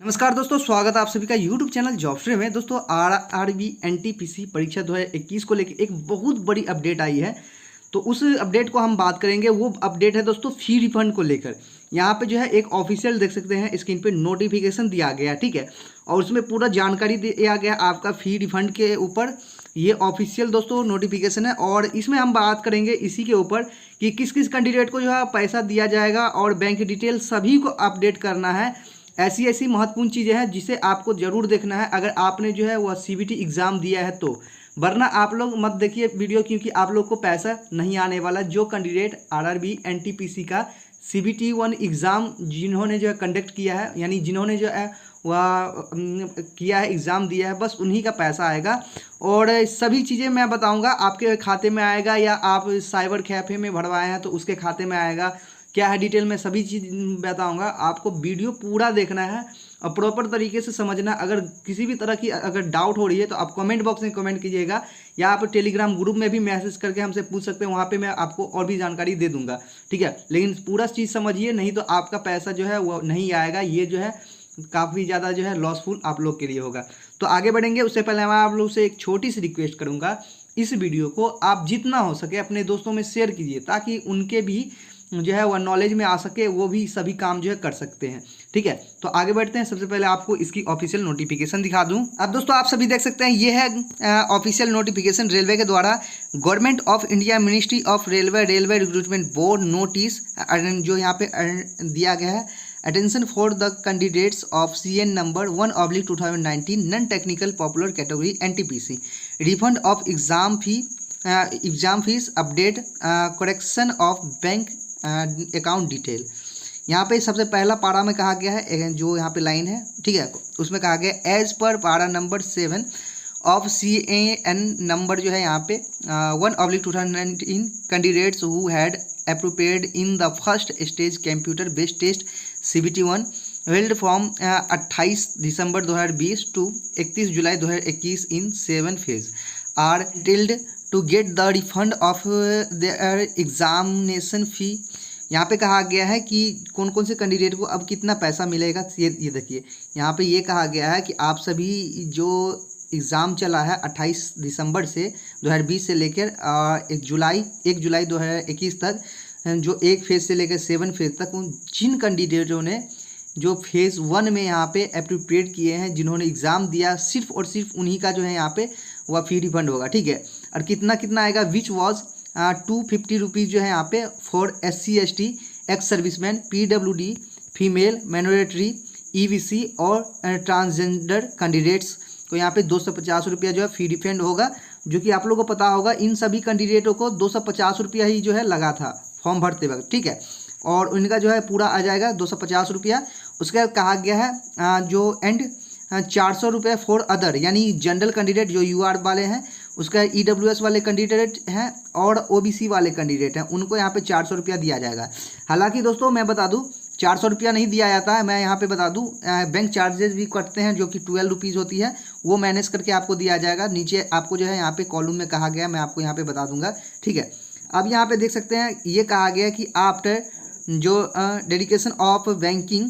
नमस्कार दोस्तों, स्वागत है आप सभी का यूट्यूब चैनल जॉबस्ट्रीम में। दोस्तों आरआरबी एनटीपीसी परीक्षा 2021 को लेकर एक बहुत बड़ी अपडेट आई है। तो उस अपडेट को हम बात करेंगे। वो अपडेट है दोस्तों फी रिफंड को लेकर। यहाँ पे जो है एक ऑफिशियल देख सकते हैं स्क्रीन पे नोटिफिकेशन दिया गया, ठीक है। और उसमें पूरा जानकारी दिया गया आपका फी रिफंड के ऊपर। ये ऑफिशियल दोस्तों नोटिफिकेशन है और इसमें हम बात करेंगे इसी के ऊपर कि किस किस कैंडिडेट को जो है पैसा दिया जाएगा और बैंक डिटेल सभी को अपडेट करना है। ऐसी ऐसी महत्वपूर्ण चीज़ें हैं जिसे आपको जरूर देखना है अगर आपने जो है वह सीबीटी एग्ज़ाम दिया है तो। वरना आप लोग मत देखिए वीडियो, क्योंकि आप लोग को पैसा नहीं आने वाला। जो कैंडिडेट आरआरबी एनटीपीसी का सीबीटी 1 एग्ज़ाम जिन्होंने जो है कंडक्ट किया है, यानी जिन्होंने जो है वह किया है, एग्ज़ाम दिया है, बस उन्हीं का पैसा आएगा। और सभी चीज़ें मैं बताऊंगा आपके खाते में आएगा या आप साइबर कैफे में भरवाए हैं तो उसके खाते में आएगा। क्या है डिटेल में सभी चीज़ बताऊंगा। आपको वीडियो पूरा देखना है और प्रॉपर तरीके से समझना। अगर किसी भी तरह की अगर डाउट हो रही है तो आप कमेंट बॉक्स में कमेंट कीजिएगा या आप टेलीग्राम ग्रुप में भी मैसेज करके हमसे पूछ सकते हैं। वहाँ पे मैं आपको और भी जानकारी दे दूंगा, ठीक है। लेकिन पूरा चीज़ समझिए, नहीं तो आपका पैसा जो है वो नहीं आएगा। ये जो है काफ़ी ज़्यादा जो है लॉसफुल आप लोग के लिए होगा। तो आगे बढ़ेंगे उससे पहले मैं आप लोग से एक छोटी सी रिक्वेस्ट करूँगा, इस वीडियो को आप जितना हो सके अपने दोस्तों में शेयर कीजिए ताकि उनके भी जो है वह नॉलेज में आ सके, वो भी सभी काम जो है कर सकते हैं, ठीक है। तो आगे बढ़ते हैं। सबसे पहले आपको इसकी ऑफिशियल नोटिफिकेशन दिखा दूं। अब दोस्तों आप सभी देख सकते हैं ये है ऑफिशियल नोटिफिकेशन रेलवे के द्वारा। Government of India ministry of railway recruitment board notice जो यहाँ पे दिया गया है। Attention for the candidates of CN number 1/2019 non technical popular category NTPC refund of exam fees update correction of bank account detail. यहाँ पे सबसे पहला पारा में कहा गया है, जो यहाँ पे लाइन है, ठीक है, उसमें कहा गया एज पर पारा नंबर 7 ऑफ CAN नंबर जो है यहाँ पे 1/2019 candidates who had appropriate in the first stage computer based test CBT 1 held from 28 December 2020 to 31 July 2021 in 7 phase are entitled to get the refund of their examination fee। यहाँ पे कहा गया है कि कौन कौन से कैंडिडेट को अब कितना पैसा मिलेगा। ये देखिए यहाँ पे ये कहा गया है कि आप सभी जो एग्ज़ाम चला है 28 दिसंबर से 2020 से लेकर 1 जुलाई 2021 तक, जो एक फेज़ से लेकर 7 फेज़ तक, उन जिन कैंडिडेटों ने जो फेज़ 1 में यहाँ पे अप्रोप्रिएट किए हैं, जिन्होंने एग्ज़ाम दिया, सिर्फ और सिर्फ उन्हीं का जो है यहाँ पे वह फी रिफंड होगा, ठीक है। और कितना कितना आएगा, विच वॉज 250 रुपीज़ जो है यहाँ पे for SC ST ex serviceman PWD female minority EBC और ट्रांसजेंडर कैंडिडेट्स को यहाँ पे 250 रुपया जो है फी रिफंड होगा। जो कि आप लोगों को पता होगा इन सभी कैंडिडेटों को 250 रुपया ही जो है लगा था फॉर्म भरते वक्त, ठीक है। और उनका जो है पूरा आ जाएगा 250 रुपया। उसके बाद कहा गया है जो एंड 400 रुपये फॉर अदर, यानी जनरल कैंडिडेट जो UR वाले हैं, उसका EWS वाले कैंडिडेट हैं और OBC वाले कैंडिडेट हैं, उनको यहाँ पे 400 रुपया दिया जाएगा। हालांकि दोस्तों मैं बता दूँ 400 रुपया नहीं दिया जाता है। मैं यहाँ पे बता दूँ बैंक चार्जेस भी कटते हैं जो कि 12 रुपीज़ होती है, वो मैनेज करके आपको दिया जाएगा। नीचे आपको जो है यहाँ पे कॉलम में कहा गया, मैं आपको यहाँ पे बता दूंगा, ठीक है। अब यहाँ पे देख सकते हैं ये कहा गया कि आफ्टर जो dedication of banking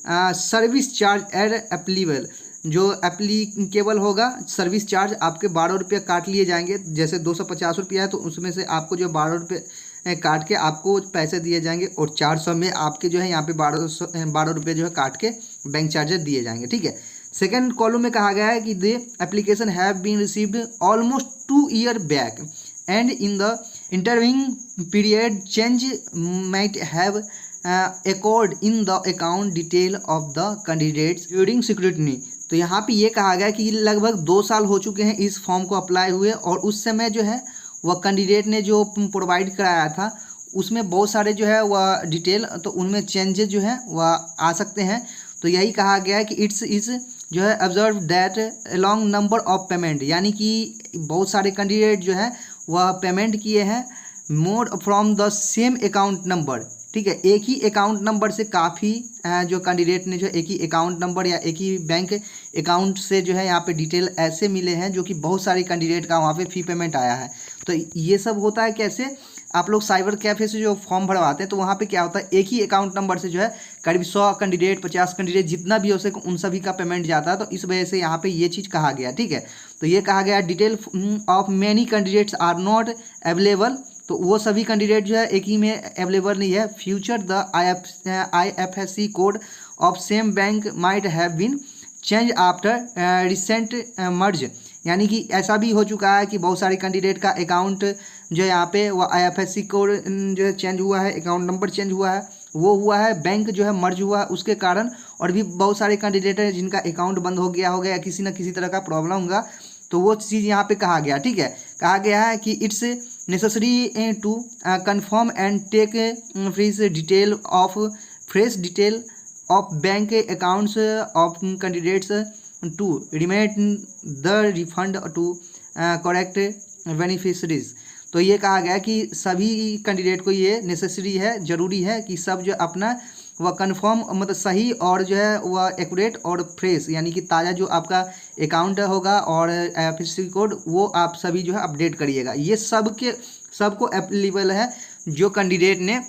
service charge add applicable, जो एप्लीकेबल होगा सर्विस चार्ज आपके 12 रुपये काट लिए जाएंगे। जैसे 250 रुपया है तो उसमें से आपको जो 12 रुपये काट के आपको पैसे दिए जाएंगे और 400 में आपके जो है यहाँ पे 12 रुपये जो है काट के बैंक चार्जेस दिए जाएंगे, ठीक है। सेकेंड कॉलम में कहा गया है कि the application have been received almost 2 year back and in the interviewing period change might have accord in the account detail of the candidates during security. तो यहाँ पे ये कहा गया कि लगभग 2 साल हो चुके हैं इस फॉर्म को अप्लाई हुए और उस समय जो है वह कैंडिडेट ने जो प्रोवाइड कराया था उसमें बहुत सारे जो है वह डिटेल, तो उनमें चेंजेस जो है वह आ सकते हैं। तो यही कहा गया है कि इट्स इज़ जो है observe that along number of payment, यानी कि बहुत सारे कैंडिडेट जो है वह पेमेंट किए हैं mode from the same account number, ठीक है। एक ही अकाउंट नंबर से काफ़ी जो कैंडिडेट ने जो एक ही अकाउंट नंबर या एक ही बैंक अकाउंट से जो है यहाँ पे डिटेल ऐसे मिले हैं जो कि बहुत सारे कैंडिडेट का वहाँ पे फ़ी पेमेंट आया है। तो ये सब होता है कैसे, आप लोग साइबर कैफे से जो फॉर्म भरवाते हैं तो वहाँ पे क्या होता है, एक ही अकाउंट नंबर से जो है करीब 100 कैंडिडेट 50 कैंडिडेट जितना भी हो सके उन सभी का पेमेंट जाता है। तो इस वजह से यहाँ पे ये चीज़ कहा गया, ठीक है। तो ये कहा गया detail of many candidates are not available, तो वो सभी कैंडिडेट जो है एक ही में अवेलेबल नहीं है। Future the IFSC code of same bank might have been change after recent merge, यानी कि ऐसा भी हो चुका है कि बहुत सारे कैंडिडेट का अकाउंट जो है यहाँ पे वो IFSC कोड जो है चेंज हुआ है, अकाउंट नंबर चेंज हुआ है, वो हुआ है, बैंक जो है मर्ज हुआ है उसके कारण। और भी बहुत सारे कैंडिडेट हैं जिनका अकाउंट बंद हो गया होगा या किसी न किसी तरह का प्रॉब्लम होगा, तो वो चीज़ यहाँ पे कहा गया, ठीक है। कहा गया है कि it's necessary to confirm and take fresh detail of bank accounts of candidates to remit the refund to correct beneficiaries. तो ये कहा गया कि सभी कैंडिडेट को ये नेसेसरी है, ज़रूरी है कि सब जो अपना वह कंफर्म मतलब सही और जो है वह एक्यूरेट और फ्रेश यानी कि ताज़ा जो आपका अकाउंट होगा और IFSC कोड वो आप सभी जो है अपडेट करिएगा। ये सबको अवेलेबल है, जो कैंडिडेट ने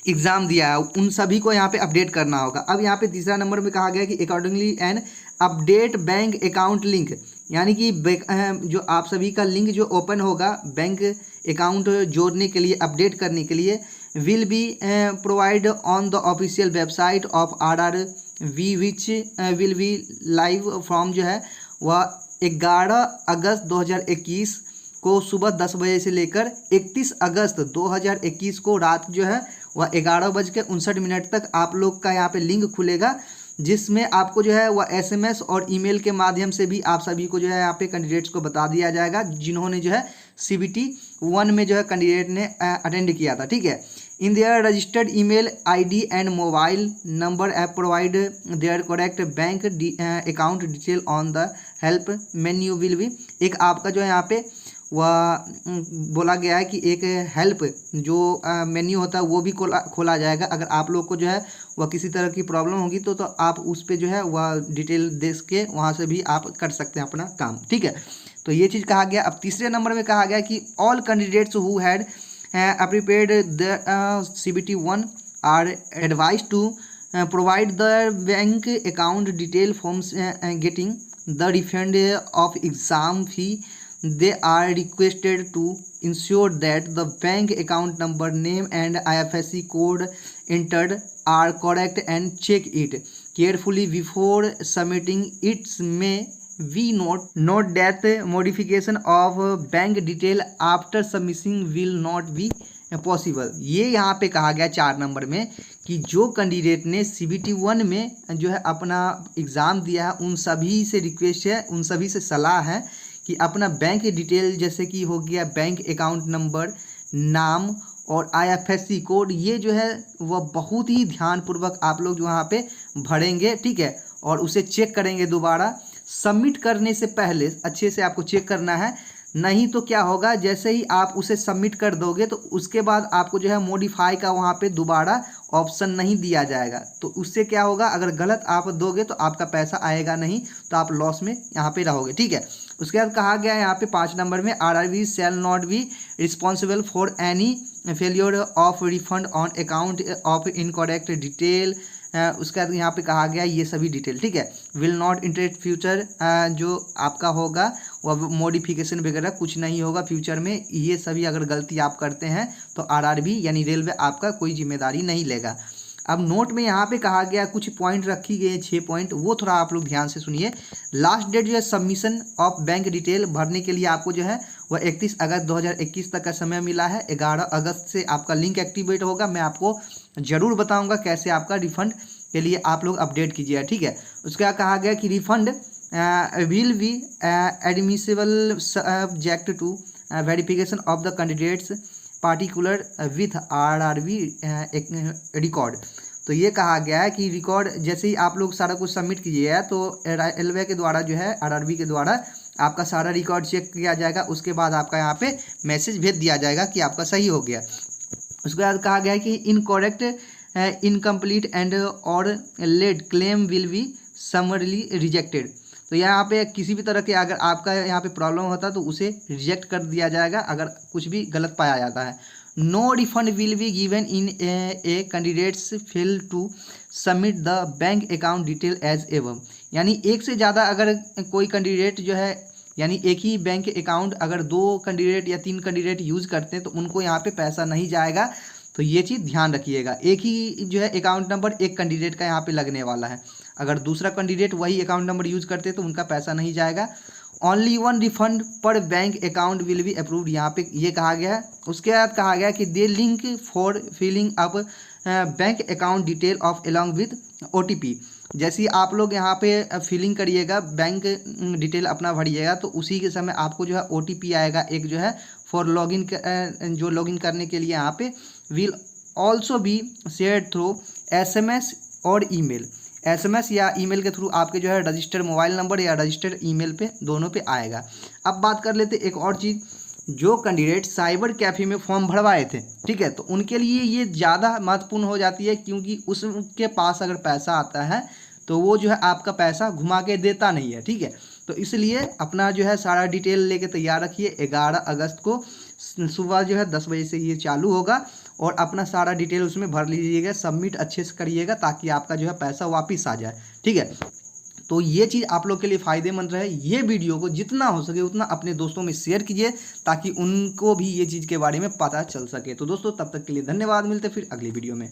एग्ज़ाम दिया है उन सभी को यहाँ पे अपडेट करना होगा। अब यहाँ पे तीसरा नंबर में कहा गया कि accordingly an update bank account link, यानी कि जो आप सभी का लिंक जो ओपन होगा बैंक अकाउंट जोड़ने के लिए अपडेट करने के लिए will be provide on the official website of RRB which will be live from जो है वह 11 अगस्त 2021 को सुबह 10 बजे से लेकर 31 अगस्त 2021 को रात जो है वह 11:59 तक आप लोग का यहाँ पे लिंक खुलेगा, जिसमें आपको जो है वह SMS और ईमेल के माध्यम से भी आप सभी को जो है यहाँ पे कैंडिडेट्स को बता दिया जाएगा जिन्होंने जो है CBT 1 में जो है कैंडिडेट ने अटेंड किया था, ठीक है। In their registered email ID and mobile number app provide there correct bank account detail on the help menu will be. एक आपका जो है यहाँ पे वह बोला गया है कि एक हेल्प जो मेन्यू होता है वो भी खोला जाएगा। अगर आप लोग को जो है वह किसी तरह की प्रॉब्लम होगी तो आप उस पर जो है वह डिटेल देख के वहाँ से भी आप कर सकते हैं अपना काम, ठीक है। तो ये चीज़ कहा गया। अब तीसरे नंबर में कहा गया कि all candidates who had prepared the CBT 1 are advise to provide the bank account detail forms getting the refund of exam fee. They are requested to ensure that the bank account number, name and IFSC code entered are correct and check it carefully before submitting. It may we note that modification of bank detail after submission will not be possible। ये यहाँ पे कहा गया 4 number में कि जो candidate ने CBT 1 में जो है अपना एग्ज़ाम दिया है उन सभी से रिक्वेस्ट है, उन सभी से सलाह है कि अपना बैंक डिटेल जैसे कि हो गया बैंक अकाउंट नंबर, नाम और IFSC कोड, ये जो है वह बहुत ही ध्यानपूर्वक आप लोग जो वहाँ पे भरेंगे, ठीक है। और उसे चेक करेंगे दोबारा सबमिट करने से पहले, अच्छे से आपको चेक करना है। नहीं तो क्या होगा, जैसे ही आप उसे सबमिट कर दोगे तो उसके बाद आपको जो है मॉडिफाई का वहाँ पे दोबारा ऑप्शन नहीं दिया जाएगा। तो उससे क्या होगा, अगर गलत आप दोगे तो आपका पैसा आएगा नहीं, तो आप लॉस में यहाँ पे रहोगे, ठीक है। उसके बाद कहा गया है यहाँ पे 5 नंबर में RRB shall not be responsible for any failure of refund on account of incorrect detail. उसके बाद यहाँ पे कहा गया ये सभी डिटेल, ठीक है। विल नॉट इंटरेस्ट फ्यूचर, जो आपका होगा वह मॉडिफिकेशन वगैरह कुछ नहीं होगा फ्यूचर में। ये सभी अगर गलती आप करते हैं तो RRB यानी रेलवे आपका कोई जिम्मेदारी नहीं लेगा। अब नोट में यहाँ पे कहा गया कुछ पॉइंट रखी गई 6 पॉइंट, वो थोड़ा आप लोग ध्यान से सुनिए। लास्ट डेट जो है सबमिशन ऑफ बैंक डिटेल भरने के लिए आपको जो है वह 31 अगस्त 2021 तक का समय मिला है। 11 अगस्त से आपका लिंक एक्टिवेट होगा। मैं आपको ज़रूर बताऊंगा कैसे आपका रिफंड के लिए आप लोग अपडेट कीजिएगा, ठीक है। उसके बाद कहा गया कि refund will be admissible subject to verification of the candidates particular with RRB record. तो ये कहा गया है कि रिकॉर्ड जैसे ही आप लोग सारा कुछ सबमिट कीजिएगा तो रेलवे के द्वारा जो है RRB के द्वारा आपका सारा रिकॉर्ड चेक किया जाएगा। उसके बाद आपका यहाँ पे मैसेज भेज दिया जाएगा कि आपका सही हो गया। उसके बाद कहा गया है कि इनकरेक्ट इनकम्प्लीट एंड और late claim will be summarily rejected. तो यहाँ पे किसी भी तरह के अगर आपका यहाँ पे प्रॉब्लम होता है तो उसे रिजेक्ट कर दिया जाएगा अगर कुछ भी गलत पाया जाता है। No refund will be given in a candidates fail to submit the bank account detail as एवं। यानी एक से ज़्यादा अगर कोई कैंडिडेट जो है, यानी एक ही बैंक अकाउंट अगर 2 कैंडिडेट या 3 कैंडिडेट यूज़ करते हैं तो उनको यहाँ पे पैसा नहीं जाएगा। तो ये चीज़ ध्यान रखिएगा, एक ही जो है अकाउंट नंबर एक कैंडिडेट का यहाँ पे लगने वाला है। अगर दूसरा कैंडिडेट वही अकाउंट नंबर यूज़ करते तो उनका पैसा नहीं जाएगा। ओनली 1 रिफंड पर bank account will be approved, यहाँ पे ये कहा गया है। उसके बाद कहा गया कि they link for filling up bank account detail of along with OTP। जैसे ही आप लोग यहाँ पे फिलिंग करिएगा, बैंक डिटेल अपना भरिएगा, तो उसी के समय आपको जो है OTP आएगा एक जो है फॉर लॉगिन, जो लॉगिन करने के लिए यहाँ पे will also be share through SMS और ईमेल। SMS या ईमेल के थ्रू आपके जो है रजिस्टर्ड मोबाइल नंबर या रजिस्टर्ड ईमेल पे दोनों पे आएगा। अब बात कर लेते एक और चीज़, जो कैंडिडेट साइबर कैफ़े में फॉर्म भरवाए थे, ठीक है, तो उनके लिए ये ज़्यादा महत्वपूर्ण हो जाती है, क्योंकि उसके पास अगर पैसा आता है तो वो जो है आपका पैसा घुमा के देता नहीं है, ठीक है। तो इसलिए अपना जो है सारा डिटेल लेके तैयार रखिए। 11 अगस्त को सुबह जो है 10 बजे से ये चालू होगा, और अपना सारा डिटेल उसमें भर लीजिएगा, सबमिट अच्छे से करिएगा ताकि आपका जो है पैसा वापस आ जाए, ठीक है। तो ये चीज़ आप लोग के लिए फ़ायदेमंद रहे। ये वीडियो को जितना हो सके उतना अपने दोस्तों में शेयर कीजिए ताकि उनको भी ये चीज़ के बारे में पता चल सके। तो दोस्तों तब तक के लिए धन्यवाद, मिलते फिर अगली वीडियो में।